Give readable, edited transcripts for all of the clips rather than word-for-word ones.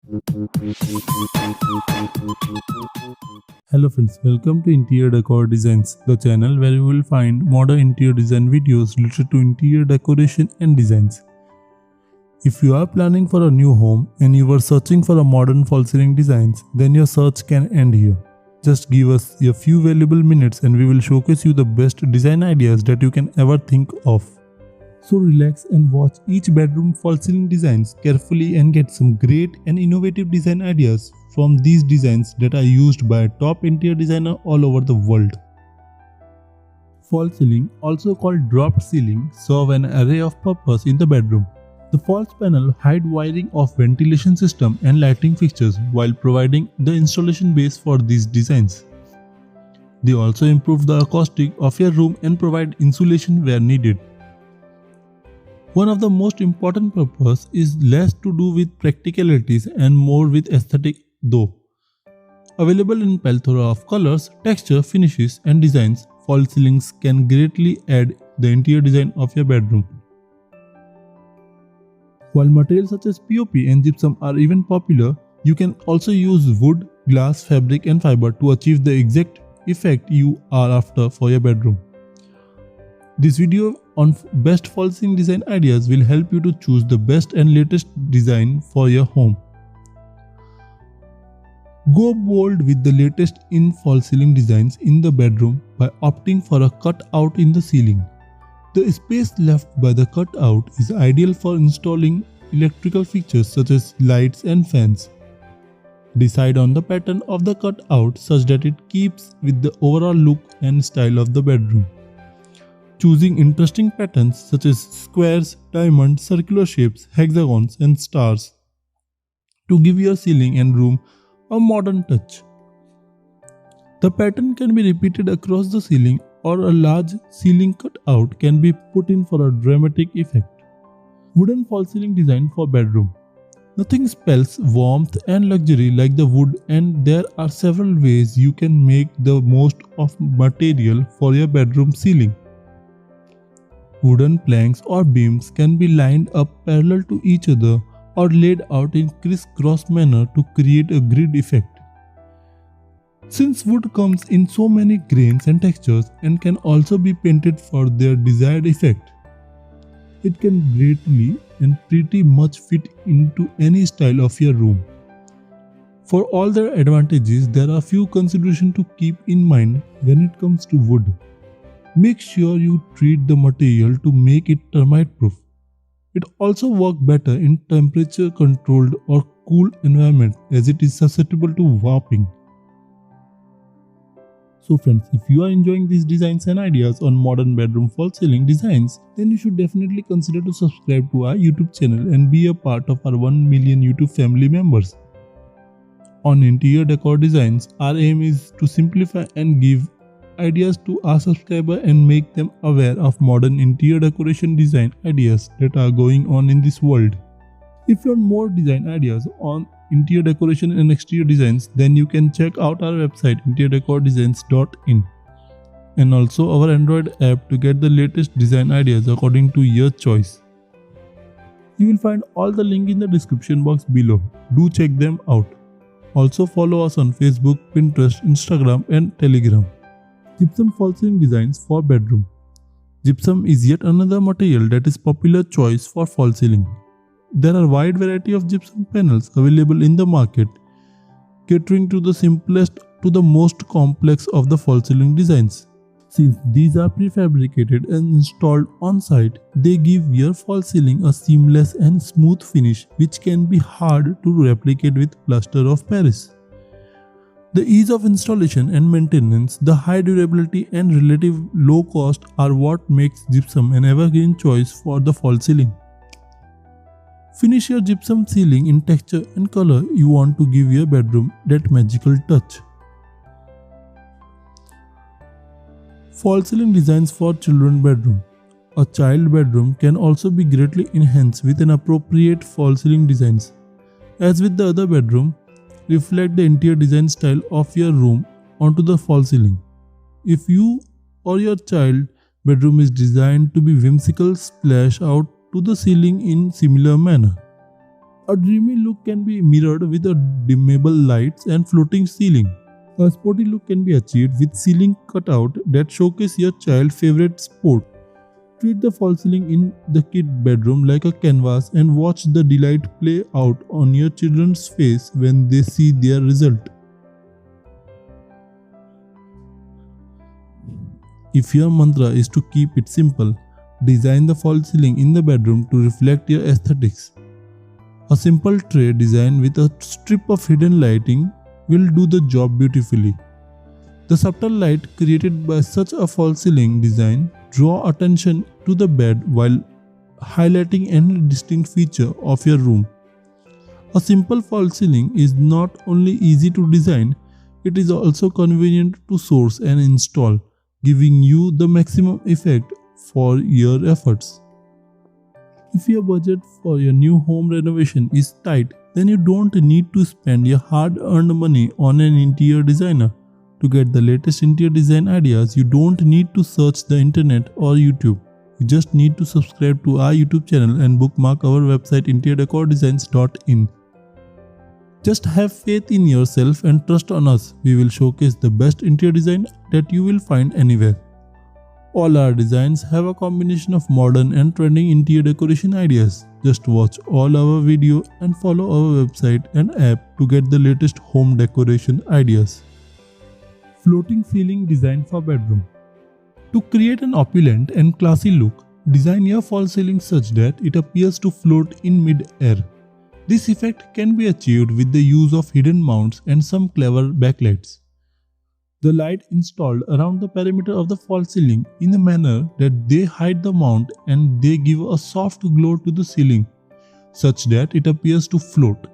Hello friends, welcome to Interior Decor Designs, the channel where you will find modern interior design videos related to interior decoration and designs. If you are planning for a new home and you were searching for a modern false ceiling designs, then your search can end here. Just give us a few valuable minutes and we will showcase you the best design ideas that you can ever think of. So relax and watch each bedroom false ceiling designs carefully and get some great and innovative design ideas from these designs that are used by top interior designers all over the world. False ceiling, also called dropped ceiling, serve an array of purpose in the bedroom. The false panel hide wiring of ventilation system and lighting fixtures while providing the installation base for these designs. They also improve the acoustic of your room and provide insulation where needed. One of the most important purpose is less to do with practicalities and more with aesthetic though. Available in plethora of colors, texture, finishes and designs, false ceilings can greatly add the interior design of your bedroom. While materials such as POP and gypsum are even popular, you can also use wood, glass, fabric and fiber to achieve the exact effect you are after for your bedroom. This video on best false ceiling design ideas will help you to choose the best and latest design for your home. Go bold with the latest in false ceiling designs in the bedroom by opting for a cutout in the ceiling. The space left by the cutout is ideal for installing electrical features such as lights and fans. Decide on the pattern of the cutout such that it keeps with the overall look and style of the bedroom. Choosing interesting patterns such as squares, diamonds, circular shapes, hexagons and stars to give your ceiling and room a modern touch. The pattern can be repeated across the ceiling or a large ceiling cutout can be put in for a dramatic effect. Wooden false ceiling design for bedroom. Nothing spells warmth and luxury like the wood, and there are several ways you can make the most of material for your bedroom ceiling. Wooden planks or beams can be lined up parallel to each other or laid out in criss-cross manner to create a grid effect. Since wood comes in so many grains and textures and can also be painted for their desired effect, it can greatly and pretty much fit into any style of your room. For all their advantages, there are few considerations to keep in mind when it comes to wood. Make sure you treat the material to make it termite proof. It also works better in temperature controlled or cool environment as it is susceptible to warping. So friends, if you are enjoying these designs and ideas on modern bedroom false ceiling designs, then you should definitely consider to subscribe to our YouTube channel and be a part of our 1 million YouTube family members. On Interior Decor Designs, our aim is to simplify and give ideas to our subscribers and make them aware of modern interior decoration design ideas that are going on in this world. If you want more design ideas on interior decoration and exterior designs, then you can check out our website interiordecordesigns.in and also our Android app to get the latest design ideas according to your choice. You will find all the link in the description box below. Do check them out. Also follow us on Facebook, Pinterest, Instagram and Telegram. Gypsum false ceiling designs for bedroom. Gypsum is yet another material that is popular choice for false ceiling. There are a wide variety of gypsum panels available in the market, catering to the simplest to the most complex of the false ceiling designs. Since these are prefabricated and installed on site, they give your false ceiling a seamless and smooth finish which can be hard to replicate with plaster of Paris. The ease of installation and maintenance, the high durability and relative low cost are what makes gypsum an evergreen choice for the false ceiling. Finish your gypsum ceiling in texture and color you want to give your bedroom that magical touch. False ceiling designs for children bedroom. A child bedroom can also be greatly enhanced with an appropriate false ceiling designs. As with the other bedroom, reflect the interior design style of your room onto the false ceiling. If you or your child bedroom is designed to be whimsical, splash out to the ceiling in similar manner. A dreamy look can be mirrored with a dimmable lights and floating ceiling. A sporty look can be achieved with ceiling cutout that showcase your child's favorite sport. Treat the false ceiling in the kid bedroom like a canvas and watch the delight play out on your children's face when they see their result. If your mantra is to keep it simple, design the false ceiling in the bedroom to reflect your aesthetics. A simple tray design with a strip of hidden lighting will do the job beautifully. The subtle light created by such a false ceiling design draw attention to the bed while highlighting any distinct feature of your room. A simple false ceiling is not only easy to design, it is also convenient to source and install, giving you the maximum effect for your efforts. If your budget for your new home renovation is tight, then you don't need to spend your hard-earned money on an interior designer. To get the latest interior design ideas, you don't need to search the internet or YouTube. You just need to subscribe to our YouTube channel and bookmark our website interiordecordesigns.in. Just have faith in yourself and trust on us. We will showcase the best interior design that you will find anywhere. All our designs have a combination of modern and trending interior decoration ideas. Just watch all our video and follow our website and app to get the latest home decoration ideas. Floating ceiling design for bedroom. To create an opulent and classy look, design your false ceiling such that it appears to float in mid-air. This effect can be achieved with the use of hidden mounts and some clever backlights. The light installed around the perimeter of the false ceiling in a manner that they hide the mount and they give a soft glow to the ceiling, such that it appears to float.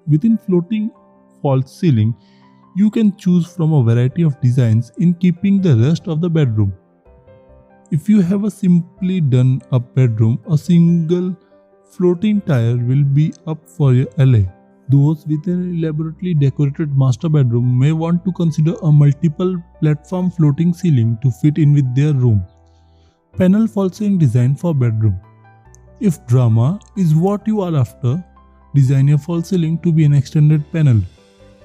Within floating false ceiling, you can choose from a variety of designs in keeping the rest of the bedroom. If you have a simply done up bedroom, a single floating tire will be up for your LA. Those with an elaborately decorated master bedroom may want to consider a multiple platform floating ceiling to fit in with their room. Panel false ceiling design for bedroom. If drama is what you are after, design your false ceiling to be an extended panel.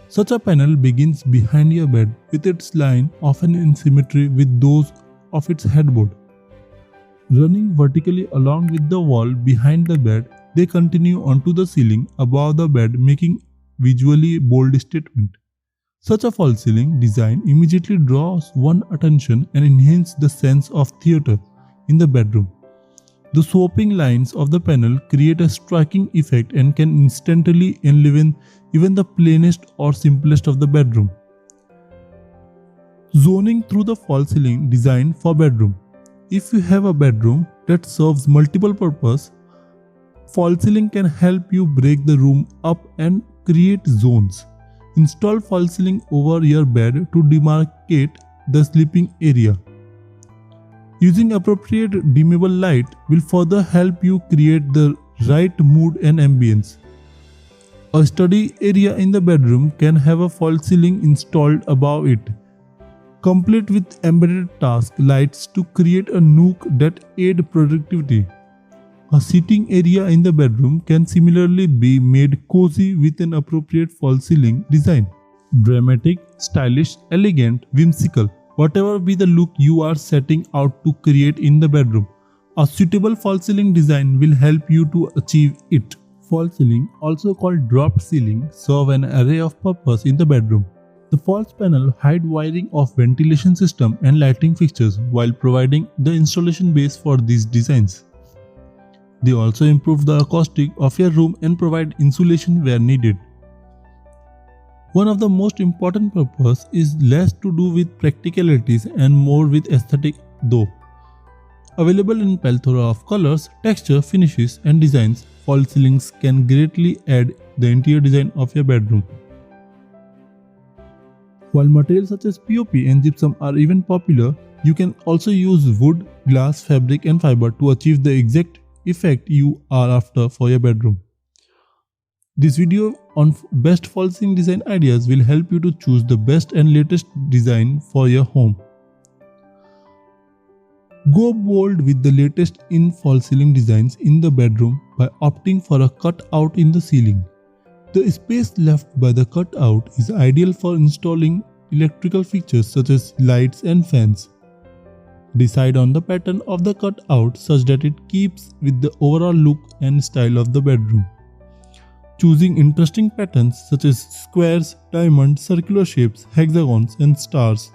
Such a panel begins behind your bed with its line often in symmetry with those of its headboard. Running vertically along with the wall behind the bed, they continue onto the ceiling above the bed, making visually bold statement. Such a false ceiling design immediately draws one's attention and enhances the sense of theater in the bedroom. The swoping lines of the panel create a striking effect and can instantly enliven even the plainest or simplest of the bedroom. Zoning through the false ceiling design for bedroom. If you have a bedroom that serves multiple purposes, false ceiling can help you break the room up and create zones. Install false ceiling over your bed to demarcate the sleeping area. Using appropriate dimmable light will further help you create the right mood and ambience. A study area in the bedroom can have a false ceiling installed above it, complete with embedded task lights to create a nook that aid productivity. A seating area in the bedroom can similarly be made cozy with an appropriate false ceiling design. Dramatic, stylish, elegant, whimsical, whatever be the look you are setting out to create in the bedroom, a suitable false ceiling design will help you to achieve it. False ceiling, also called dropped ceiling, serve an array of purpose in the bedroom. The false panel hide wiring of ventilation system and lighting fixtures while providing the installation base for these designs. They also improve the acoustic of your room and provide insulation where needed. One of the most important purposes is less to do with practicalities and more with aesthetic though. Available in plethora of colors, texture, finishes and designs, false ceilings can greatly add the interior design of your bedroom. While materials such as POP and gypsum are even popular, you can also use wood, glass, fabric and fiber to achieve the exact effect you are after for your bedroom. This video on best false ceiling design ideas will help you to choose the best and latest design for your home. Go bold with the latest in false ceiling designs in the bedroom by opting for a cutout in the ceiling. The space left by the cutout is ideal for installing electrical features such as lights and fans. Decide on the pattern of the cutout such that it keeps with the overall look and style of the bedroom. Choosing interesting patterns such as squares, diamonds, circular shapes, hexagons, and stars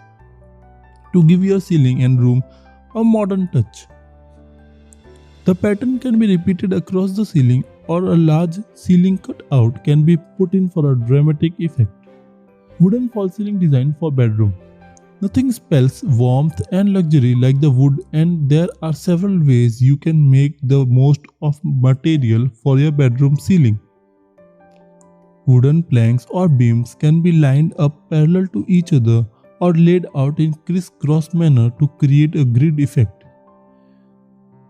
to give your ceiling and room a modern touch. The pattern can be repeated across the ceiling, or a large ceiling cutout can be put in for a dramatic effect. Wooden false ceiling design for bedroom. Nothing spells warmth and luxury like the wood, and there are several ways you can make the most of material for your bedroom ceiling. Wooden planks or beams can be lined up parallel to each other or laid out in crisscross manner to create a grid effect.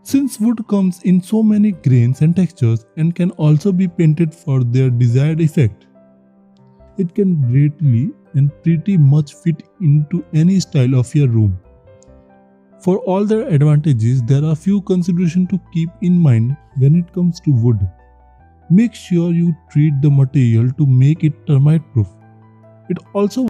Since wood comes in so many grains and textures and can also be painted for their desired effect, it can greatly and pretty much fit into any style of your room. For all their advantages, there are few considerations to keep in mind when it comes to wood. Make sure you treat the material to make it termite proof. It also